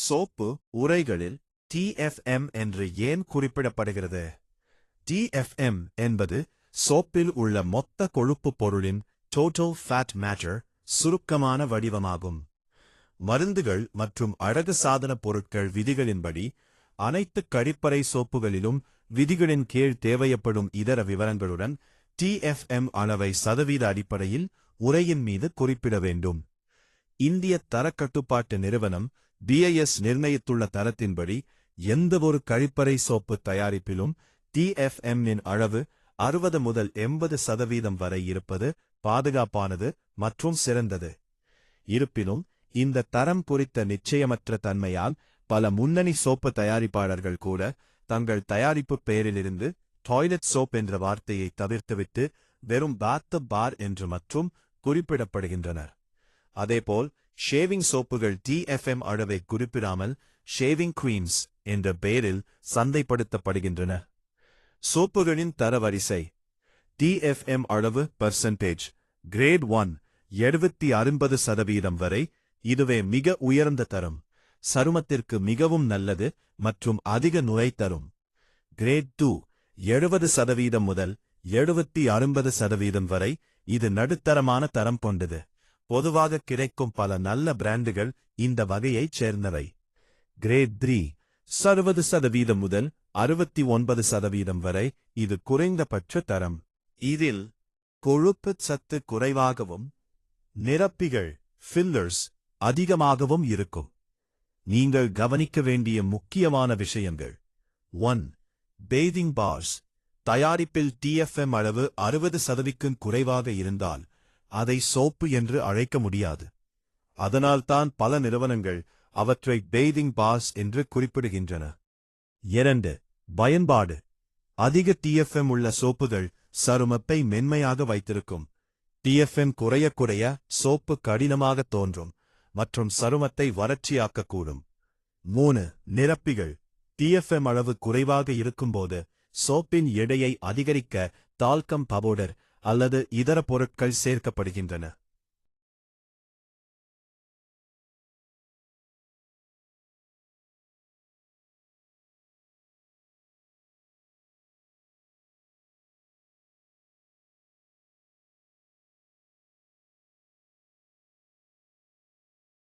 Soap உரைகளில் TFM என்று ஏன் குறிப்பிடப்படுகிறது? TFM என்பது சோப்பில் உள்ள மொத்த கொழுப்பு பொருளின் டோட்டல் ஃபேட் மேட்டர் சுருக்கமான வடிவமாகும். மருந்துகள் மற்றும் அழகு சாதன பொருட்கள் விதிகளின்படி அனைத்து கழிப்பறை சோப்புகளிலும் விதிகளின் கீழ் தேவைப்படும் இதர விவரங்களுடன் TFM அளவை சதவீத அடிப்படையில் உரையின் மீது குறிப்பிட வேண்டும். இந்திய தரக்கட்டுப்பாட்டு நிறுவனம் BIS நிர்ணயித்துள்ள தரத்தின்படி எந்தவொரு கழிப்பறை சோப்பு தயாரிப்பிலும் TFM இன் அளவு 60 முதல் 80% வரை இருப்பது பாதுகாப்பானது மற்றும் சிறந்தது. இருப்பினும் இந்த தரம் குறித்த நிச்சயமற்ற தன்மையால் பல முன்னணி சோப்பு தயாரிப்பாளர்கள் கூட தங்கள் தயாரிப்பு பெயரிலிருந்து டாய்லெட் சோப் என்ற வார்த்தையை தவிர்த்துவிட்டு வெறும் பாத் பார் என்று மற்றும் குறிப்பிடப்படுகின்றனர். அதேபோல் ஷேவிங் சோப்புகள் TFM அளவை குறிப்பிடாமல் ஷேவிங் குவீன்ஸ் என்ற பெயரில் சந்தைப்படுத்தப்படுகின்றன. சோப்புகளின் தரவரிசை TFM அளவு பெர்சன்டேஜ் கிரேட் 1 70-60% வரை, இதுவே மிக உயர்ந்த தரம், சருமத்திற்கு மிகவும் நல்லது மற்றும் அதிக நுரை தரும். கிரேட் 2 70% முதல் 70-60% வரை, இது நடுத்தரமான தரம் கொண்டது. பொதுவாக கிடைக்கும் பல நல்ல பிராண்டுகள் இந்த வகையைச் சேர்ந்தவை. கிரேட் 3 60% முதல் 69% வரை, இது குறைந்தபட்ச தரம். இதில் கொழுப்பு சத்து குறைவாகவும் நிரப்பிகள் ஃபில்லர்ஸ் அதிகமாகவும் இருக்கும். நீங்கள் கவனிக்க வேண்டிய முக்கியமான விஷயங்கள்: 1. Bathing parse. தயாரிப்பில் TFM அளவு 60%க்கும் குறைவாக இருந்தால் அதை சோப்பு என்று அழைக்க முடியாது. அதனால்தான் பல நிறுவனங்கள் அவற்றை பேதிங் பார்ஸ் என்று குறிப்பிடுகின்றன. 2. பயன்பாடு. அதிக TFM உள்ள சோப்புகள் சருமத்தை மென்மையாக வைத்திருக்கும். TFM குறைய குறைய சோப்பு கடினமாக தோன்றும் மற்றும் சருமத்தை வறட்சியாக்கக்கூடும். 3. நிரப்பிகள். TFM அளவு குறைவாக இருக்கும்போது சோப்பின் எடையை அதிகரிக்க டால்கம் பவுடர் அல்லது இதர பொருட்கள் சேர்க்கப்படுகின்றன.